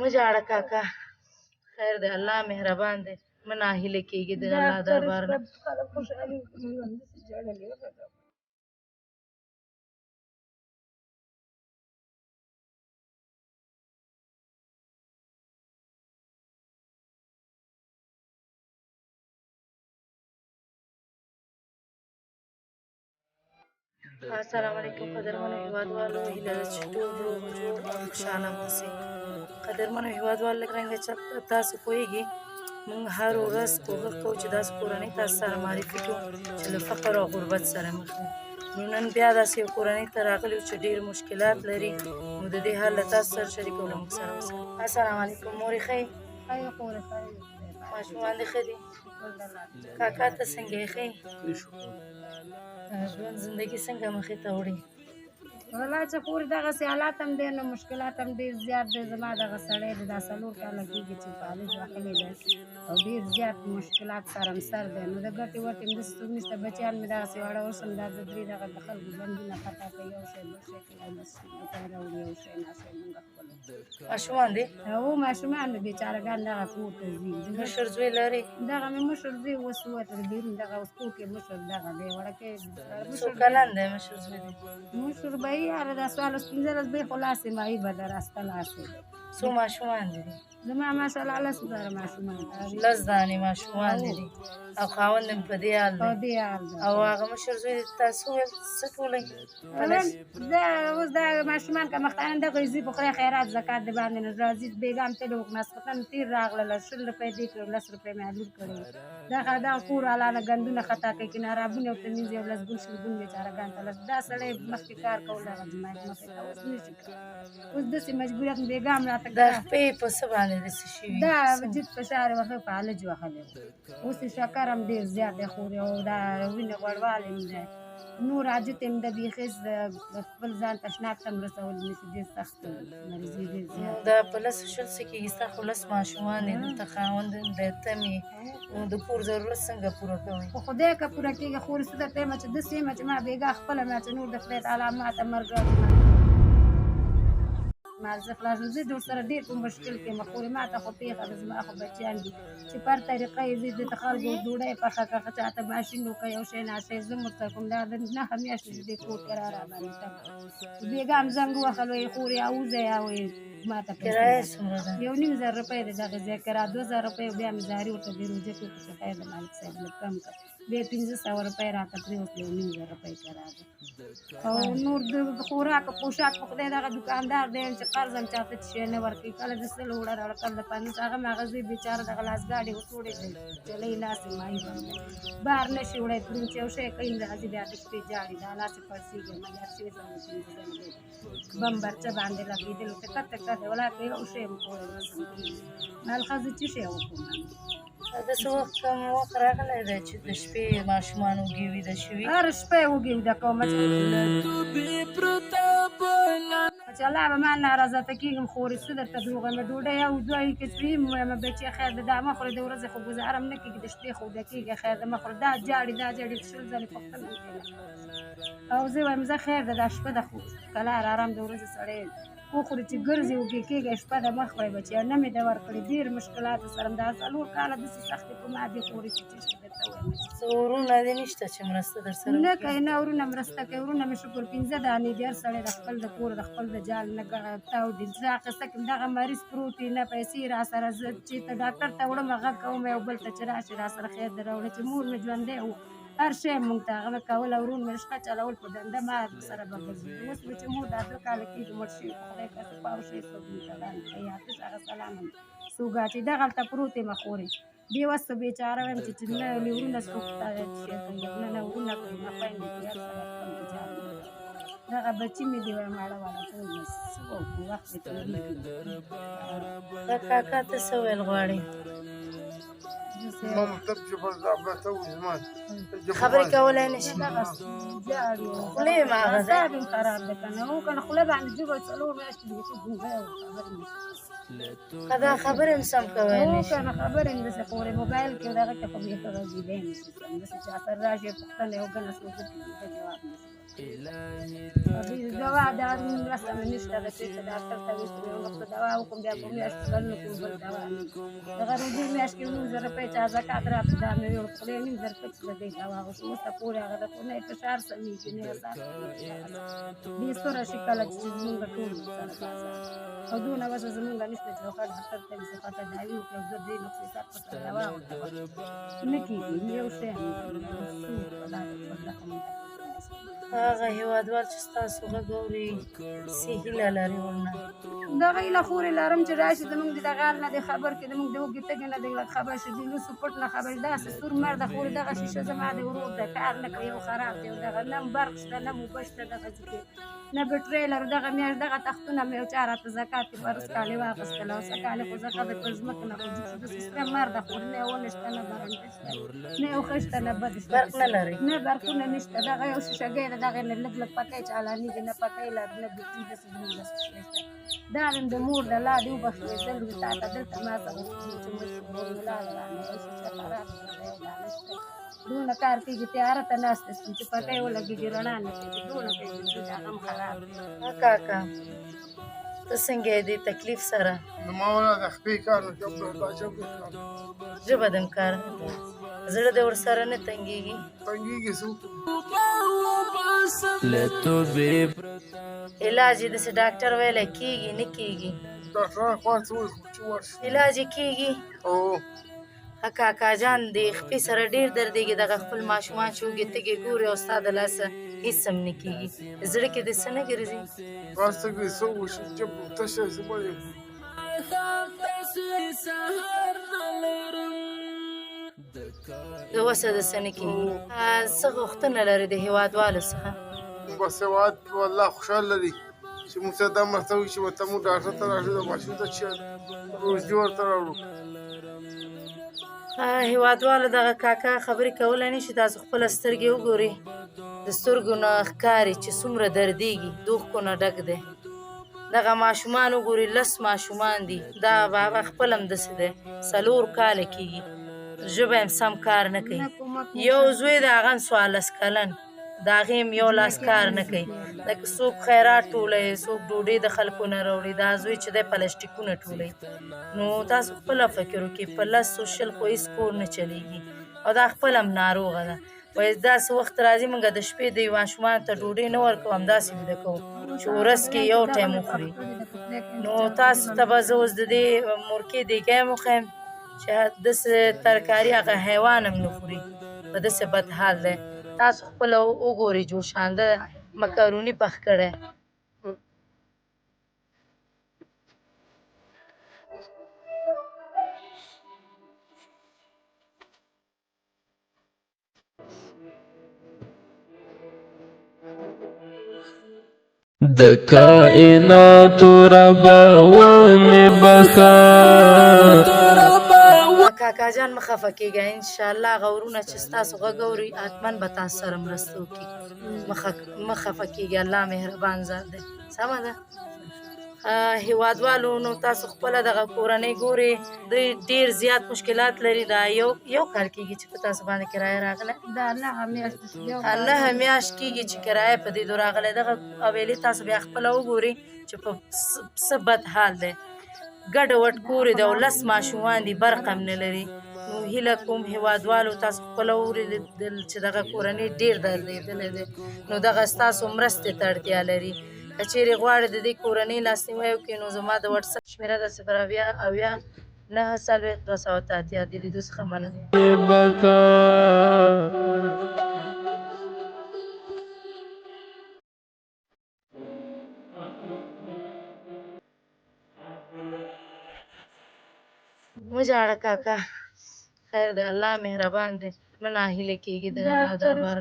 مه ژاړه کاکا، خیر دی، الله مهربان دی، مه ناهیلې کېږي د الله دربار نه. السلام علیکم قدرمنو هېوادوالو، هیله ده چې ټول روغ جوړ او خوشحاله اوسئ. قدرمنو هېوادوالو، لږ رنګه تاسو پوهېږئ موږ هر ورځ کوښښ کوو چې داسې کورنۍ تاسو سره معرفي کړو چې له فقر او غربت سره مخ دي. نو نن بیا داسې یو کورنۍ ته راغلي یو چې ډېر مشکلات لري، نو د دې حل له تاسو سره شریکو، له موږ سره اوسئ. السلام علیکم مورې، ښه یې؟ ماشومان دې ښه دي؟ کاکا ته څنګه یې، ښه یې؟ ژوند زندګي څنګه مخې ته وړي؟ والله چې خورې دغسې حالات هم دی، نو مشکلات هم ډېر زیات دی. زما دغه سړی دی، دا 4 کاله کېږي چې کالج وهلی دی او ډېر زیات مشکلات سره سر دی. نو د ګټې وټې هم داسې څوک نشته، بچیان مې دغسې واړه اوس هم دا 2-3 دغه د خلکو بندونه خطا کوي، یو شی بل شی کوي، بس روپۍ راوړي، یو شی ناشی مونږ خپلو ماشومان دي؟ هو ماشومان مې بیچارهګان دغه کور ته ځي. مشر زوی لرې؟ دغه مې مشر زوی اوس ووتی دی بیرون، دغه اوس کور کې مشر دغه دی وړکی. څو کلن دی مشر زوی دی؟ مشر به یې هله دا 14-15 به یې خو لاسې مایي به د راسته لاسې. څو ماشومان دي؟ زما ماشاءالله 10 زره ماشومان دي. 10 دانې ماشومان دي او خاوند هم په دې حال په دی. دې حال دی. او هغه مشر زوی تاسو وویل څه ټولئ؟ دا اوس دا ماشومان که مختانه دغه ځي په خدای خیرات زکات د باندې نه راځي. بېګام تللي وو، ماسخوتن تېر راغلله، 20 روپۍ دې کړې، 10 روپۍ مې الور کړې وې. دغه کور حالاله ګندونه خطا کوي، کنارابونه ورته مینځي او 10 ګون 20 ګون بېچارهګان ته دا سړی مخکې کار کول دغه جماعت مخې ته اوس نه شي کولی. اوس داسې مجبوریت بېګام راته دا خپې په څه باندې داسې شوي؟ دا جد فشار یې وهه، فالج وهلی و. اوس یې شکر هم ډېر زیات دی خورې، او دا وینې غوړوالی هم دی، نور حاجت هم د بیخي خپل ځان تشناب ته هم رسولی نه شي. ډېر سخت مریضي ډېر زیات. دا په 10 څه کېږي؟ ستا خو 10 ماشومان دي، دلته خاوند دی، ته مې، نو د کور ضرورت څنګه پوره کوئ؟ خو خدای که پوره کېږي خورې، څه درته یم چې داسې یم چې ما بېګا خپله ما چې نور د خدای تعالی ماته مرګ زه خلاص نو زه د ورسره ډېر په مشکل کې یم خورې. ما ته خو پېښه ده، زما خو بچیان دي چې پر طریقه یې زه د خلکو ډوډۍ پخه کړه، چاته ماشین وکړه، یو شی ناشی زه هم ورته کوم. دا د 9 میاشتې چې دې کور کې راباندې تم بېګا هم زنګ ووهلو، یې خورې اوځئ او ما ته کرایه څومره ده؟ 1,500 روپۍ دی دغه ځای کرایه، 2000 روپۍ بیا مې زاري ورته د روژې کې وکړه چې خیر د مالک صاحب لږ کم کړه، بیا 1500 روپۍ راته پرېوتې، 1,500 روپۍ کرایه ده. او نور د خوراک او پوشاک په خدای دغه دوکاندار دی چې قرض هم چاته شی نه ورکوي، کله د 100 وړه راوړه، کله د 50. هغه مې هغه زوی بېچاره دغه لاسګاډي وتوړې دی، چلۍ لاس یې مایي بند دی، بار نه شي وړی، پرون چې یو شی کوي راځي بیا د شپې جاړي، دا لاس یې پړسېږي، ملیار شوي بم برچه باندې لګېدلو ټکه ټکه دی، ولا که یو شی هم کولی نشم کېږي. مال ښځې څه شی وکړو؟ داسې وخت کوم وخت راغلی دی چې د شپې ماشومان وږي ویده شوي؟ هر شپه یې وږي ویده کوم چې الله به ما ناراضته کېږم خورې، څه درته دروغ وایم، ډوډۍ او دوی کې چې ویم وایم بچې خیر ده، دا مه خورې، د ورځې خو ګزاره هم نه کېږي، د شپې خو ویده کېږي، خیر ده مه خورې، دا جاړي دا جاړي 20 ځلې پوښتنه وکړه. او زه وایم زه خیر ده، دا شپه ده، خو کلار آرام د ورځې سړی وخوري چې ګرځي وږي کېږي، شپه ده مه خورئ بچیان. نه مې ده ورکړې، ډېر مشکلاتو سره دا 4 کاله داسې سختې په ما دي خورې چې څه شي درته ووایم. څه ورونه دې نشته چې مرسته در سره نه کوي، نه ورونه مرسته کوي، ورونه مې شکر 15 دانې دي، هر سړی د خپل د کور د خپل د جال نه تاودي. زه قصه کوم دغه مریض پروت وي، نه پیسې را سره، زه چې ته ډاکټر ته وړم غږ کوم یو بل ته چې راشي را سره خیر دې راوړه، چې مور مې ژوندی و هر شی مونږ ته هغه کول، او ورون مې رشقه چلول په دنده ما سره به ګرځي. اوس مې چې مور دا 2 کاله کېږي مړ شوي، په خدای که څه پاو شي څوک مې ته وړاندې کوي، حافظ هغه سلام هم سوګا چې دغلته پروت یم خورې، بې وسه بېچاره ویم چې نه ورونه څوک ته شی کوي، نه ورونه کوي، نه خویندې کوي، هر سړی خپل ګزار کوي. دغه بچي مې دي وایم واړه واړه ټول، بس څه وکړو وخت مې تېرېږي. کاکا ته څه ویل غواړې؟ خبرې کولی نه شي؟ خوله یې ماغه ده؟ اعصاب یې خراب دی که نه، هو که نه خوله باندې ژبه 4 میاشتې بیخي ګونګی و، خبرې نه شي. دا خبرې هم سم کولی نه هو شي؟ که نه خبرې هم داسې خورې، موبایل کې دغه کې خو بیخي غږېدی نه شي، داسې چا سره راشي پوښتنه یې وکړه څوک ورته جواب نه شي. دوا دا رسم نشته د چې ډاکټر ته ویل یو وخت دوا وکم بیا په میاشت بل نه کوم بل دوا نه دغه دې میاشت کې 9000 روپۍ چا زکات راته دا مې یو خپل 9000 روپۍ چې دې دوا اوس ته پورې هغه د نه فشار سمېږي نه اساس دې سره شي کله چې موږ ټول سره بازار او دونه وسه زمونږ نشته چې وخت ډاکټر ته زه پته دا یو کړو د دې نقصې سره دوا نه کیږي یو شی هغه هیوادوال چې ستاسو غږ اوري څه هیله لري ورنه دغه هیله خورې لرم چې راشي زمونږ د دغه حال نه د خبر کې زمونږ د اوږې تږې نه د خبر شي د لوسو پټ نه خبر داسې سور مرده خورې دغه شیشه زما د ورور د کار نه کوي یو خراب دی دغه نه برق شته نه موبه شته دغه ځکې نه بټرۍ لرو دغه میاشت دغه تختونه مې یو چا راته زکات یې فرض کالې واخیستله او سکالې خو زه ښځه پر ځمکه نه خو داسې سپی مرده خورې نه یې ونه شته نه برنډه شته نه یو ښه شته نه بد شته برق نه لري نه برقونه نشته دغه یو شیشهګۍ ده دغه نه لږ لږ پکۍ چالانېږي نه پکۍ لري نه بټري داسې زموږ داسې شی شته دا هم د مور د لا دې وبخښې زه لوی تا ته دلته ما ته غوښتي چې مشر مور مې لاړه رانه یو شیشه خراب شوی دی دا نشته دونه کار کېږي تیاره ته ناسته شي چې پکۍ ولګېږي رڼا نه کېږي دونه کېږي دا هم خراب دی کاکا ته څنګه یې دې تکلیف سره ما ولا د خپې کار نه کوم دا جبر ژبه دم کار زړه دې ورسره نه تنګېږي تنګېږي څوک علاج یې داسې ډاکټر ویلی کېږي نه کېږي ډاکټران خوا څه وایي خو چې ورشي علاج یې کېږي او کاکا جان د خپې سره ډېر دردېږي دغه خپل ماشومان چې اوږې تږې ګوري او ستا د لاسه هېڅ هم نه کېږي زړه کې دې څه نه ګرځي راسته کې څه وشي چې تشه زما یم د وسه د څه نه کېږي څه غوښتنه لري د هېوادوالو څخه بس هېواد والله خوشحاله دی چې موږ ته دا مرته وي چې ورته موږ ډاکټر ته راشو د ماشوم ته چې روزي ورته راوړو هېوادوالو دغه کاکا خبرې کولی نه شي تاسو خپله سترګې وګورئ د سترګو نه ښکاري چې څومره دردېږي دوښکو نه ډک دی دغه ماشومان وګورئ 10 ماشومان دي دا بابا خپل هم داسې دی 4 کاله کېږي ژبه هم سم کار نه کوي یو زوی د هغه هم 14 کلن د هغې هم یو لاس کار نه کوي لکه څوک خیرات ټولوي څوک ډوډۍ د خلکو نه راوړي دا زوی چې دی پلاستیکونه ټولوي نو تاسو خپله فکر وکړئ په 10 شل خو هېڅ کور نه چلېږي او دا خپله هم ناروغه ده وایي داسې وخت راځي موږ د شپې د ماشومانو ته ډوډۍ نه ورکوو همداسې ویده کوو چې ورځ کې یو ټایم وخوري نو تاسو ته به زه اوس د دې مورکې دیګی هم وښیم چې داسې ترکاري هغه حیوان هم نه خوري په داسې بد حال دی تاسو خپله وګورئ جوشانده مکروني پخ کړی د کائناتو ربا ونې بخا کاکا جان مه خفه کېږئ انشاءالله هغه ورونه چې ستاسو غږ اوري حتما به تاسو سره مرسته وکړي مه خفه کېږئ الله مهربان ذات دی سمه ده هېوادوالو نو تاسو خپله دغه کورنۍ ګورئ دوی ډېر زیات مشکلات لري دا یو کال کېږي چې په تاسو باندې کرایه راغله دا 9 میاشتې 9 میاشت کېږي چې کرایه په دې دو راغلی دغه حویلې تاسو بیا خپله وګورئ چې په څه بد حال دی ګډه وډ کور دی او 10 ماشومان دي برق هم نه لري نو هیله کوم هېوادوالو تاسو خپله واورېدل چې دغه کورنۍ ډېر دردېدلی دی نو دغه ستاسو مرستې ته اړتیا لري که چیرې غواړئ د دې کورنۍ لاسنیوی وکړئ نو زما د وټساپ شمېره ده 080 940 283 د لیدو څخه مننه مه ژاړه کاکا خیر دی الله مهربان دی مه ناهیلې کېږي د الله درباره